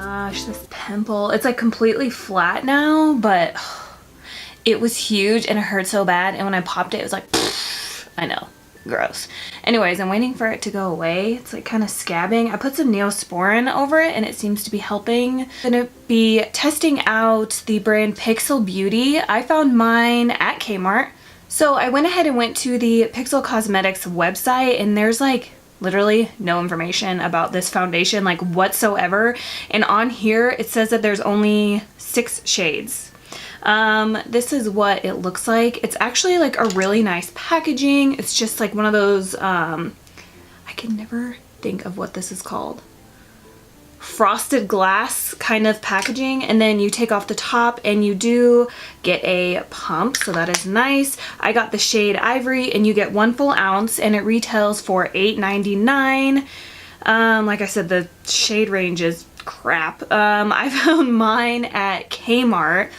gosh, this pimple. It's like completely flat now, but it was huge and it hurt so bad. And when I popped it, it was like, I know, gross. Anyways, I'm waiting for it to go away. It's like kind of scabbing. I put some Neosporin over it and it seems to be helping. I'm gonna be testing out the brand Pixel Beauty. I found mine at K-MART. So I went ahead and went to the Pixel Cosmetics website and there's like literally no information about this foundation like whatsoever. And on here it says that there's only 6 shades. This is what it looks like. It's actually like a really nice packaging. It's just like one of those, I can never think of what this is called. Frosted glass kind of packaging, and then you take off the top and you do get a pump, so that is nice. I got the shade Ivory and you get 1 full ounce and it retails for $8.99. Like I said, the shade range is crap. I found mine at K-MART.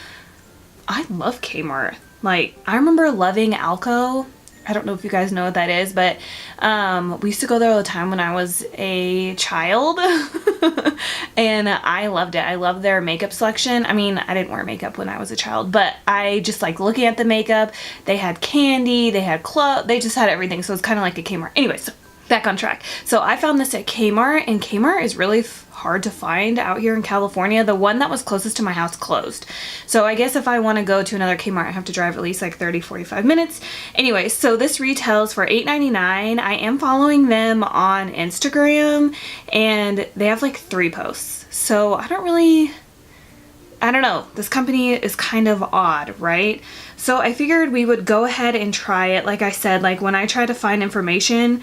I love K-MART. Like, I remember loving Alco. I don't know if you guys know what that is, but we used to go there all the time when I was a child. And I loved it. I loved their makeup selection. I mean, I didn't wear makeup when I was a child, but I just like looking at the makeup. They had candy, they had clothes, they just had everything. So it's kind of like a K-MART. Anyways, so back on track. So I found this at K-MART, and K-MART is really hard to find out here in California. The one that was closest to my house closed. So I guess if I want to go to another K-MART, I have to drive at least like 30-45 minutes. Anyway, so this retails for $8.99. I am following them on Instagram and they have like 3 posts. So I don't know. This company is kind of odd, right? So I figured we would go ahead and try it. Like I said, like when I try to find information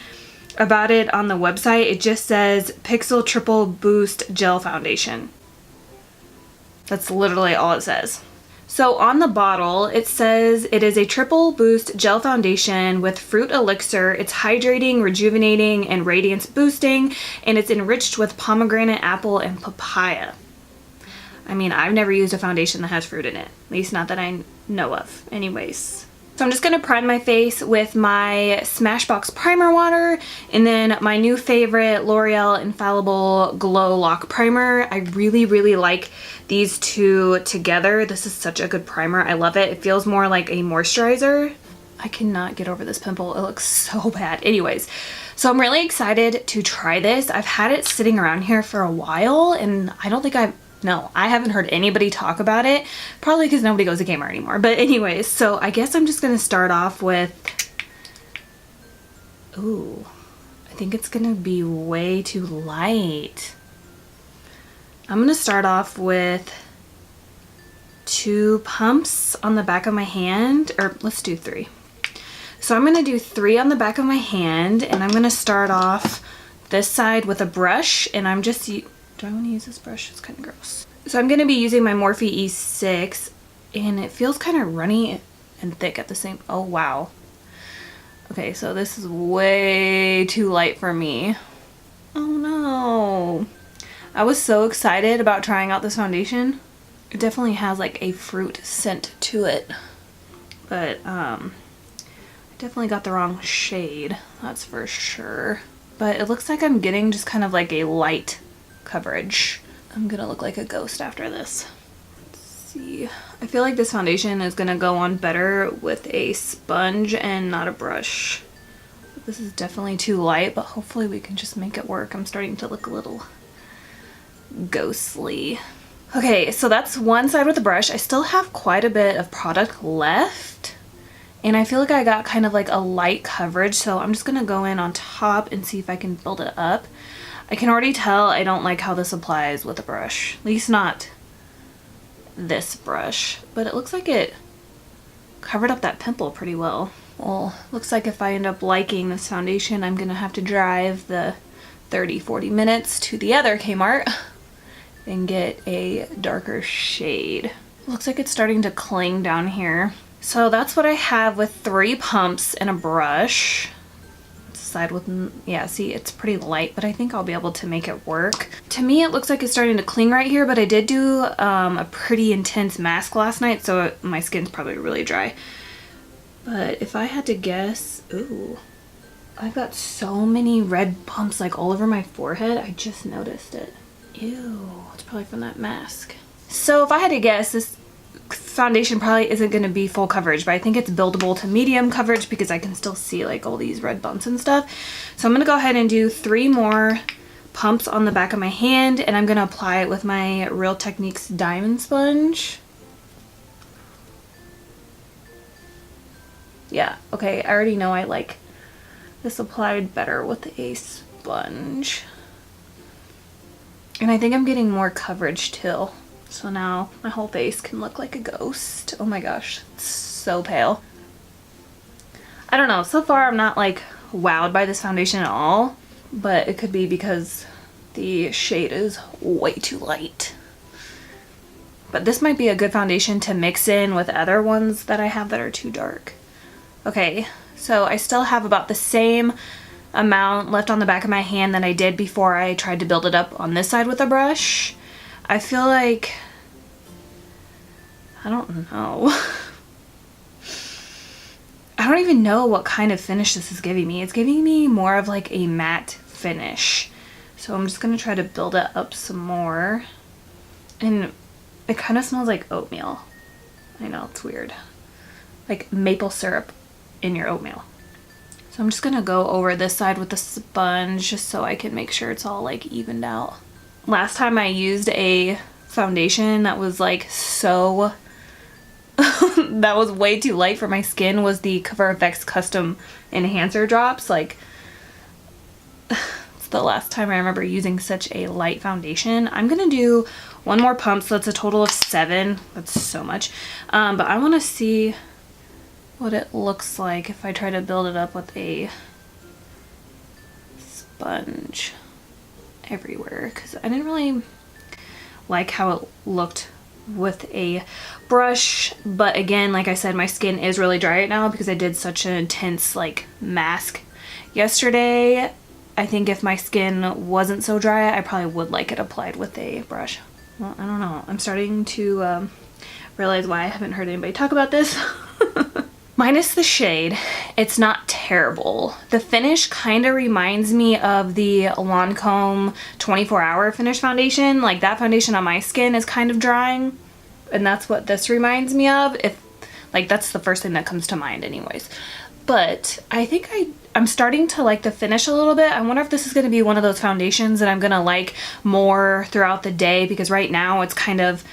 about it on the website, it just says Pixel Triple Boost Gel Foundation. That's literally all it says. So on the bottle, it says it is a triple boost gel foundation with fruit elixir. It's hydrating, rejuvenating, and radiance boosting, and it's enriched with pomegranate, apple, and papaya. I mean, I've never used a foundation that has fruit in it, at least not that I know of. Anyways. So I'm just going to prime my face with my Smashbox Primer Water and then my new favorite L'Oreal Infallible Glow Lock Primer. I really, really like these two together. This is such a good primer. I love it. It feels more like a moisturizer. I cannot get over this pimple. It looks so bad. Anyways, so I'm really excited to try this. I've had it sitting around here for a while and I don't think I haven't heard anybody talk about it, probably because nobody goes to K-MART anymore. But anyways, so I guess I'm just going to start off with, ooh, I think it's going to be way too light. I'm going to start off with 2 pumps on the back of my hand, or let's do 3. So I'm going to do 3 on the back of my hand, and I'm going to start off this side with a brush, and I'm just, do I want to use this brush? It's kind of gross. So I'm going to be using my Morphe E6, and it feels kind of runny and thick at the same, oh wow. Okay, so this is way too light for me. Oh no. I was so excited about trying out this foundation. It definitely has like a fruit scent to it, but I definitely got the wrong shade, that's for sure. But it looks like I'm getting just kind of like a light coverage. I'm gonna look like a ghost after this. Let's see. I feel like this foundation is gonna go on better with a sponge and not a brush. This is definitely too light, but hopefully we can just make it work. I'm starting to look a little ghostly. Okay, so that's one side with the brush. I still have quite a bit of product left, and I feel like I got kind of like a light coverage, so I'm just gonna go in on top and see if I can build it up. I can already tell I don't like how this applies with a brush, at least not this brush, but it looks like it covered up that pimple pretty well. Well, looks like if I end up liking this foundation, I'm gonna have to drive the 30-40 minutes to the other K-MART and get a darker shade. Looks like it's starting to cling down here. So that's what I have with 3 pumps and a brush. Side with, yeah, see, it's pretty light, but I think I'll be able to make it work. To me, it looks like it's starting to cling right here, but I did do a pretty intense mask last night, so my skin's probably really dry. But if I had to guess, ooh, I've got so many red bumps like all over my forehead. I just noticed it. Ew, it's probably from that mask. So if I had to guess, this foundation probably isn't going to be full coverage, but I think it's buildable to medium coverage because I can still see like all these red bumps and stuff. So I'm going to go ahead and do 3 more pumps on the back of my hand, and I'm going to apply it with my Real Techniques diamond sponge. Yeah, okay, I already know I like this applied better with a sponge. And I think I'm getting more coverage too. So now my whole face can look like a ghost. Oh my gosh, it's so pale. I don't know, so far I'm not like wowed by this foundation at all, but it could be because the shade is way too light. But this might be a good foundation to mix in with other ones that I have that are too dark. Okay, so I still have about the same amount left on the back of my hand than I did before I tried to build it up on this side with a brush. I feel like, I don't know. I don't even know what kind of finish this is giving me. It's giving me more of like a matte finish. So I'm just gonna try to build it up some more. And it kind of smells like oatmeal. I know, it's weird. Like maple syrup in your oatmeal. So I'm just gonna go over this side with the sponge just so I can make sure it's all like evened out. Last time I used a foundation that was like so that was way too light for my skin was the Cover FX Custom Enhancer Drops. Like, it's the last time I remember using such a light foundation. I'm gonna do 1 more pump, so that's a total of 7. That's so much. But I wanna see what it looks like if I try to build it up with a sponge everywhere, because I didn't really like how it looked with a brush. But again, like I said, my skin is really dry right now because I did such an intense like mask yesterday. I think if my skin wasn't so dry, I probably would like it applied with a brush. Well, I don't know. I'm starting to realize why I haven't heard anybody talk about this. Minus the shade, it's not terrible. The finish kind of reminds me of the Lancome 24-hour finish foundation. Like, that foundation on my skin is kind of drying, and that's what this reminds me of. If like, that's the first thing that comes to mind anyways. But I think I'm starting to like the finish a little bit. I wonder if this is going to be one of those foundations that I'm going to like more throughout the day, because right now it's kind of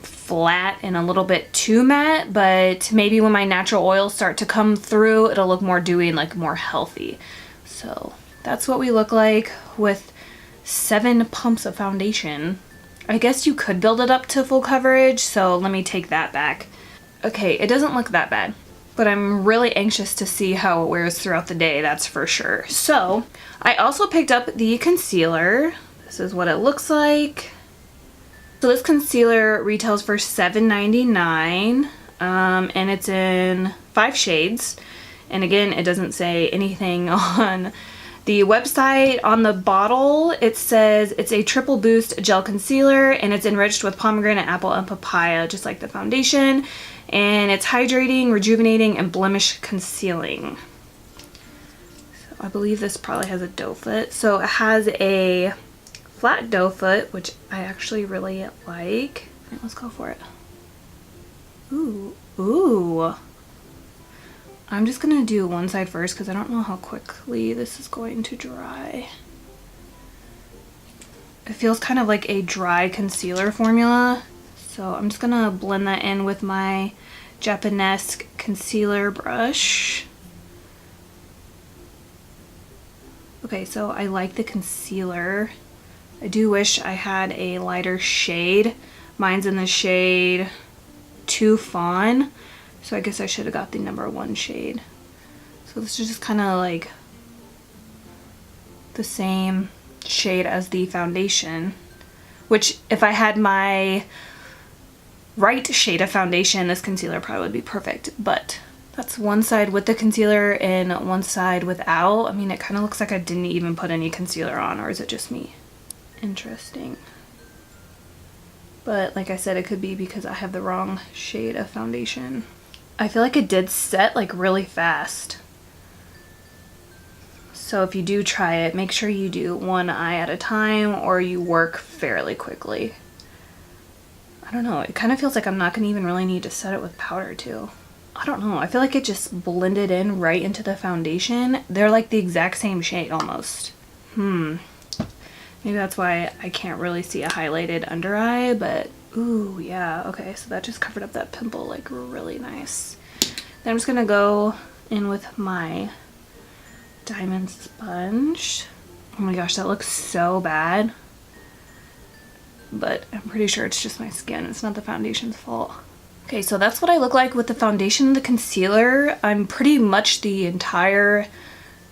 flat and a little bit too matte, but maybe when my natural oils start to come through, it'll look more dewy and like more healthy. So that's what we look like with 7 pumps of foundation. I guess you could build it up to full coverage, so let me take that back. Okay, it doesn't look that bad, but I'm really anxious to see how it wears throughout the day, that's for sure. So I also picked up the concealer. This is what it looks like. So this concealer retails for $7.99, and it's in 5 shades. And again, it doesn't say anything on the website. On the bottle, it says it's a triple boost gel concealer, and it's enriched with pomegranate, apple, and papaya, just like the foundation. And it's hydrating, rejuvenating, and blemish concealing. So I believe this probably has a doe foot. So it has a flat doe foot, which I actually really like. Right, let's go for it. Ooh, ooh. I'm just gonna do one side first because I don't know how quickly this is going to dry. It feels kind of like a dry concealer formula. So I'm just gonna blend that in with my Japanese concealer brush. Okay, so I like the concealer. I do wish I had a lighter shade. Mine's in the shade 2 Fawn, so I guess I should have got the #1 shade. So this is just kind of like the same shade as the foundation, which if I had my right shade of foundation, this concealer probably would be perfect. But that's one side with the concealer and one side without. I mean, it kind of looks like I didn't even put any concealer on, or is it just me? Interesting. But like I said, it could be because I have the wrong shade of foundation. I feel like it did set like really fast. So if you do try it, make sure you do one eye at a time or you work fairly quickly. I don't know, it kind of feels like I'm not gonna even really need to set it with powder too. I don't know, I feel like it just blended in right into the foundation. They're like the exact same shade almost. Maybe that's why I can't really see a highlighted under eye, but ooh, yeah, okay, so that just covered up that pimple like really nice. Then I'm just gonna go in with my diamond sponge. Oh my gosh, that looks so bad. But I'm pretty sure it's just my skin. It's not the foundation's fault. Okay, so that's what I look like with the foundation and the concealer. I'm pretty much the entire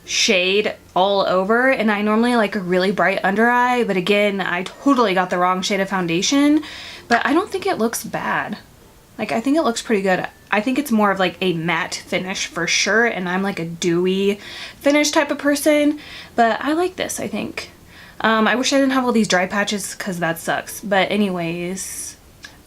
shade all over, and I normally like a really bright under eye, but again, I totally got the wrong shade of foundation, but I don't think it looks bad. Like, I think it looks pretty good. I think it's more of like a matte finish for sure, and I'm like a dewy finish type of person, but I like this, I think. I wish I didn't have all these dry patches because that sucks, but anyways.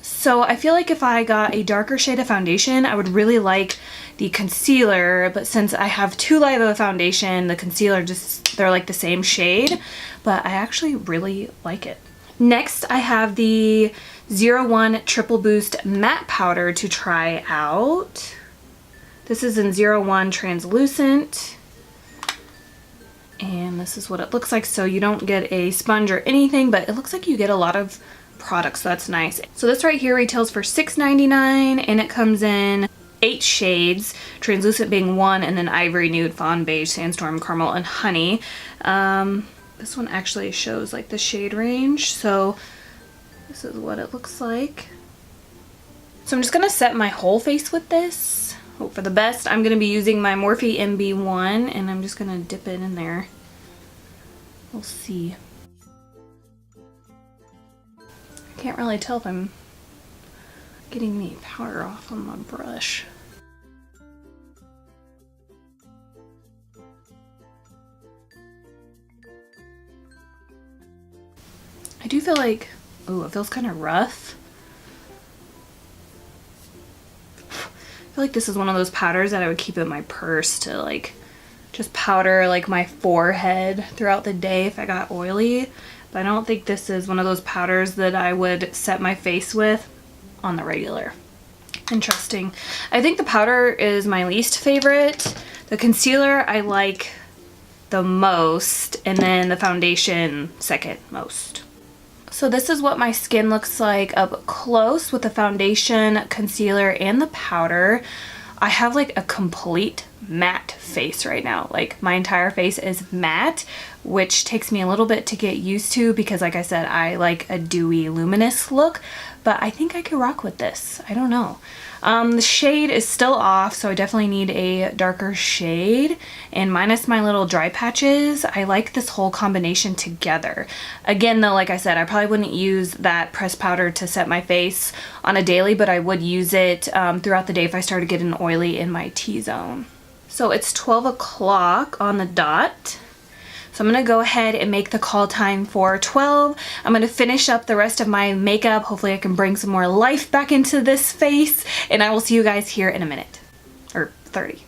So I feel like if I got a darker shade of foundation, I would really like the concealer, but since I have too light of a foundation, the concealer just, they're like the same shade, but I actually really like it. Next, I have the 01 Triple Boost Matte Powder to try out. This is in 01 Translucent. And this is what it looks like. So you don't get a sponge or anything, but it looks like you get a lot of products, so that's nice. So this right here retails for $6.99 and it comes in 8 shades, translucent being 1, and then ivory, nude, fawn, beige, sandstorm, caramel, and honey. This one actually shows like the shade range, so this is what it looks like. So I'm just gonna set my whole face with this. Hope for the best. I'm gonna be using my Morphe MB1 and I'm just gonna dip it in there. We'll see. I can't really tell if I'm getting any powder off on my brush. I do feel like, ooh, it feels kind of rough. I feel like this is one of those powders that I would keep in my purse to like just powder like my forehead throughout the day if I got oily. But I don't think this is one of those powders that I would set my face with on the regular. Interesting. I think the powder is my least favorite. The concealer I like the most, and then the foundation second most. So this is what my skin looks like up close with the foundation, concealer, and the powder. I have like a complete matte face right now. Like my entire face is matte, which takes me a little bit to get used to because like I said, I like a dewy, luminous look, but I think I could rock with this. I don't know. The shade is still off, so I definitely need a darker shade. And minus my little dry patches, I like this whole combination together. Again, though, like I said, I probably wouldn't use that pressed powder to set my face on a daily, but I would use it throughout the day if I started getting oily in my T-zone. So it's 12 o'clock on the dot. So I'm gonna go ahead and make the call time for 12. I'm gonna finish up the rest of my makeup. Hopefully I can bring some more life back into this face, and I will see you guys here in a minute, or 30.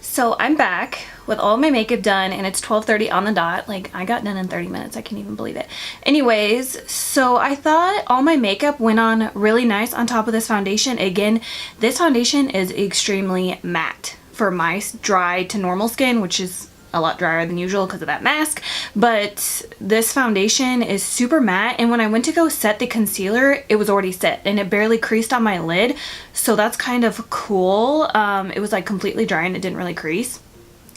So I'm back with all my makeup done and it's 12:30 on the dot. Like I got done in 30 minutes, I can't even believe it. Anyways, so I thought all my makeup went on really nice on top of this foundation. Again, this foundation is extremely matte for my dry to normal skin, which is a lot drier than usual because of that mask, but this foundation is super matte, and when I went to go set the concealer, it was already set and it barely creased on my lid, so that's kind of cool. It was like completely dry and it didn't really crease.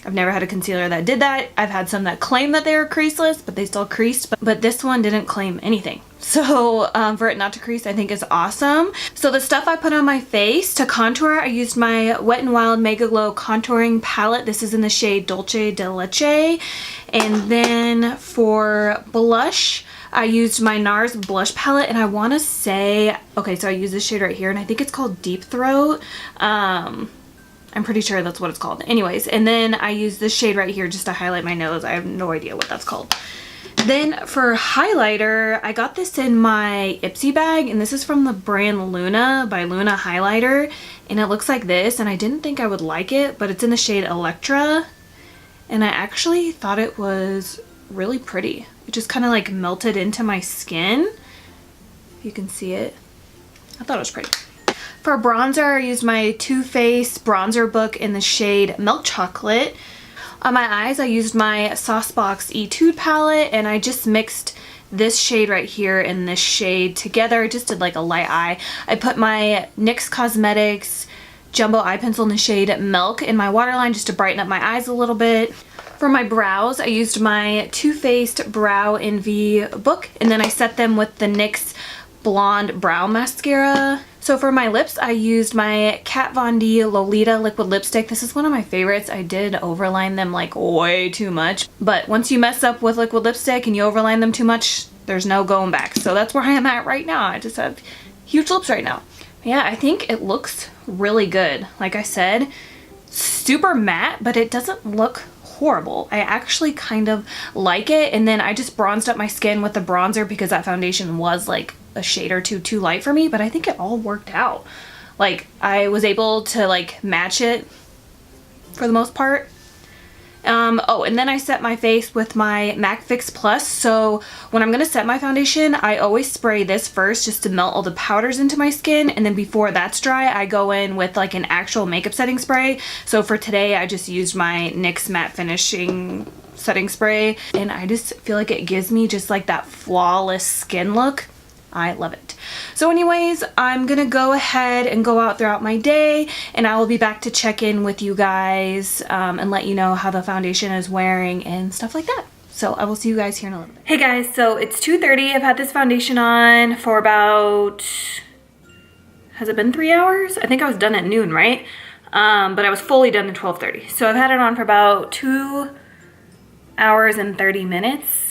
I've never had a concealer that did that. I've had some that claim that they were creaseless, but they still creased, but this one didn't claim anything. So for it not to crease, I think is awesome. So the stuff I put on my face to contour, I used my Wet n Wild Mega Glow contouring palette. This is in the shade Dolce de Leche. And then for blush, I used my NARS blush palette, and I want to say, okay, so I use this shade right here, and I think it's called Deep Throat. I'm pretty sure that's what it's called. Anyways, and then I use this shade right here just to highlight my nose. I have no idea what that's called. Then for highlighter, I got this in my Ipsy bag, and this is from the brand Luna by Luna Highlighter, and it looks like this, and I didn't think I would like it, but it's in the shade Electra, and I actually thought it was really pretty. It just kind of like melted into my skin. If you can see it. I thought it was pretty. For bronzer, I used my Too Faced bronzer book in the shade Milk Chocolate. On my eyes, I used my Saucebox Etude palette, and I just mixed this shade right here and this shade together. I just did like a light eye. I put my NYX Cosmetics Jumbo Eye Pencil in the shade Milk in my waterline just to brighten up my eyes a little bit. For my brows, I used my Too Faced Brow Envy book, and then I set them with the NYX Blonde Brow Mascara. So for my lips, I used my Kat Von D Lolita liquid lipstick. This is one of my favorites. I did overline them like way too much, but once you mess up with liquid lipstick and you overline them too much, there's no going back. So that's where I am at right now. I just have huge lips right now. Yeah, I think it looks really good. Like I said, super matte, but it doesn't look horrible. I actually kind of like it. And then I just bronzed up my skin with the bronzer because that foundation was like a shade or two too light for me, but I think it all worked out. Like I was able to like match it for the most part. Oh, and then I set my face with my MAC Fix Plus. So when I'm gonna set my foundation, I always spray this first just to melt all the powders into my skin, and then before that's dry, I go in with like an actual makeup setting spray. So for today, I just used my NYX Matte Finishing Setting Spray, and I just feel like it gives me just like that flawless skin look. I love it. So anyways, I'm gonna go ahead and go out throughout my day, and I will be back to check in with you guys and let you know how the foundation is wearing and stuff like that. So I will see you guys here in a little bit. Hey guys, so it's 2:30. I've had this foundation on for about, has it been 3 hours? I think I was done at noon, right? But I was fully done at 12:30. So I've had it on for about 2 hours and 30 minutes.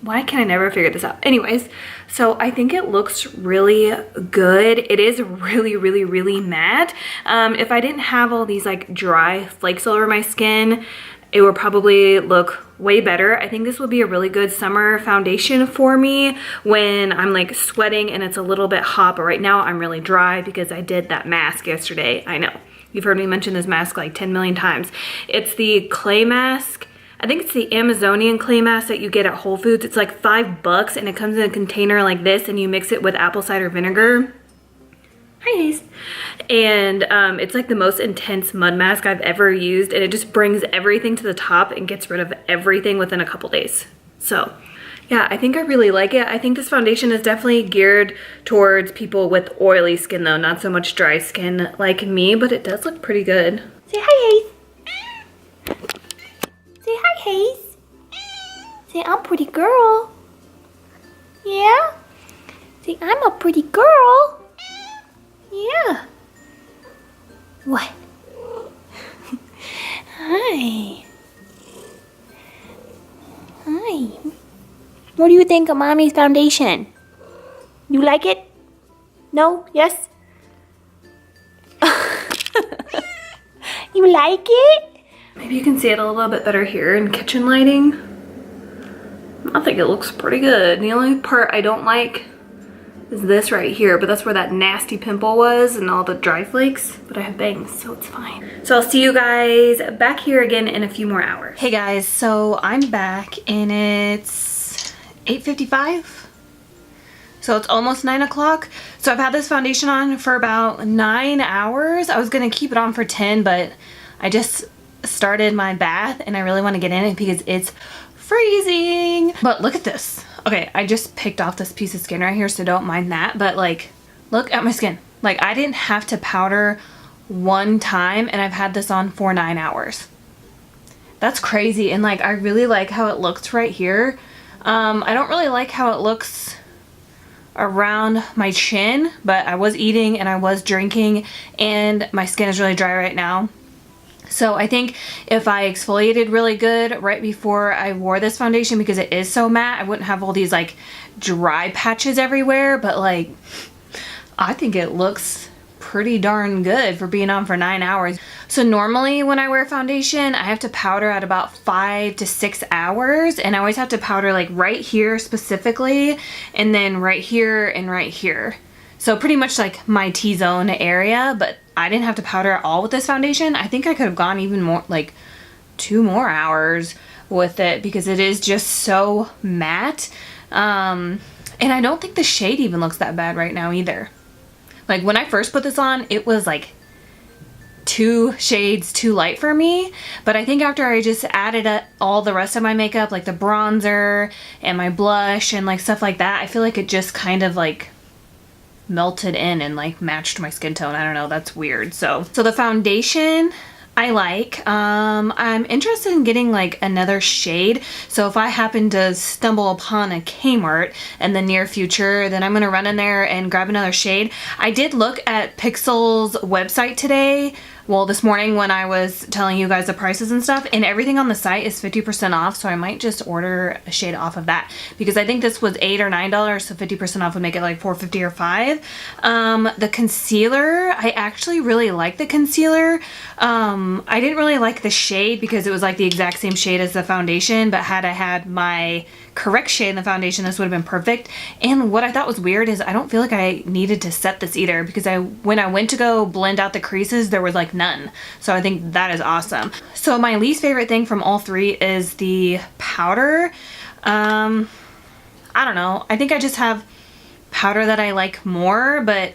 Why can I never figure this out? Anyways, so I think it looks really good. It is really, really, really matte. If I didn't have all these like dry flakes all over my skin, it would probably look way better. I think this would be a really good summer foundation for me when I'm like sweating and it's a little bit hot, but right now I'm really dry because I did that mask yesterday. I know, you've heard me mention this mask like 10 million times. It's the clay mask. I think it's the Amazonian clay mask that you get at Whole Foods. It's like $5 and it comes in a container like this, and you mix it with apple cider vinegar. Hi guys. And it's like the most intense mud mask I've ever used, and it just brings everything to the top and gets rid of everything within a couple days. So yeah, I think I really like it. I think this foundation is definitely geared towards people with oily skin though, not so much dry skin like me, but it does look pretty good. Say hi, Hayes. Say hi, Hayes. Say, I'm a pretty girl. Yeah? Say, I'm a pretty girl. Yeah. What? Hi. Hi. What do you think of Mommy's foundation? You like it? No? Yes? You like it? Maybe you can see it a little bit better here in kitchen lighting. I think it looks pretty good. The only part I don't like is this right here, but that's where that nasty pimple was and all the dry flakes, but I have bangs, so it's fine. So I'll see you guys back here again in a few more hours. Hey guys, so I'm back and it's 8:55. So it's almost 9 o'clock. So I've had this foundation on for about 9 hours. I was gonna keep it on for 10, but I just started my bath and I really want to get in it because it's freezing. But look at this. Okay, I just picked off this piece of skin right here, so don't mind that, but like look at my skin. Like I didn't have to powder one time and I've had this on for 9 hours. That's crazy. And like I really like how it looks right here. I don't really like how it looks around my chin, but I was eating and I was drinking and my skin is really dry right now. So I think if I exfoliated really good right before I wore this foundation, because it is so matte, I wouldn't have all these like dry patches everywhere, but like I think it looks pretty darn good for being on for 9 hours. So normally when I wear foundation, I have to powder at about 5 to 6 hours, and I always have to powder like right here specifically, and then right here and right here. So pretty much like my T-zone area, but I didn't have to powder at all with this foundation. I think I could have gone even more, like 2 more hours with it because it is just so matte. And I don't think the shade even looks that bad right now either. Like when I first put this on, it was like 2 shades too light for me, but I think after I just added all the rest of my makeup, like the bronzer and my blush and like stuff like that, I feel like it just kind of like melted in and like matched my skin tone. I don't know, that's weird. So the foundation I like. I'm interested in getting like another shade, so if I happen to stumble upon a K-Mart in the near future, then I'm gonna run in there and grab another shade. I did look at Pixel's website today, well this morning when I was telling you guys the prices and stuff, and everything on the site is 50% off, so I might just order a shade off of that because I think this was $8 or $9, so 50% off would make it like $4.50 or $5. The concealer, I actually really like the concealer. I didn't really like the shade because it was like the exact same shade as the foundation, but had I had my correct shade in the foundation, this would have been perfect. And what I thought was weird is I don't feel like I needed to set this either because when I went to go blend out the creases, there was like none. So I think that is awesome. So my least favorite thing from all 3 is the powder. I don't know. I think I just have powder that I like more, but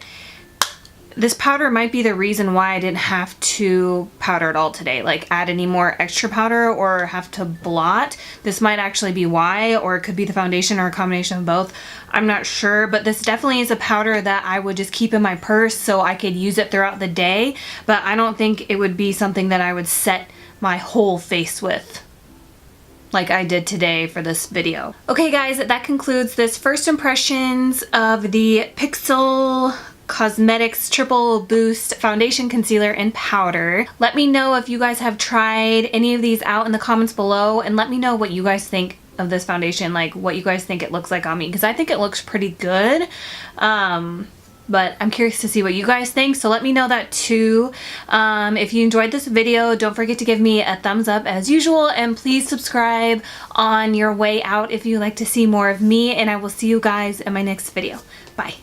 this powder might be the reason why I didn't have to powder at all today, like add any more extra powder or have to blot. This might actually be why, or it could be the foundation or a combination of both. I'm not sure, but this definitely is a powder that I would just keep in my purse so I could use it throughout the day, but I don't think it would be something that I would set my whole face with like I did today for this video. Okay guys, that concludes this first impressions of the Pixel Cosmetics Triple Boost Foundation, Concealer, and Powder. Let me know if you guys have tried any of these out in the comments below, and let me know what you guys think of this foundation, like what you guys think it looks like on me, because I think it looks pretty good. But I'm curious to see what you guys think, so let me know that too. If you enjoyed this video, don't forget to give me a thumbs up as usual, and please subscribe on your way out if you like to see more of me, and I will see you guys in my next video. Bye.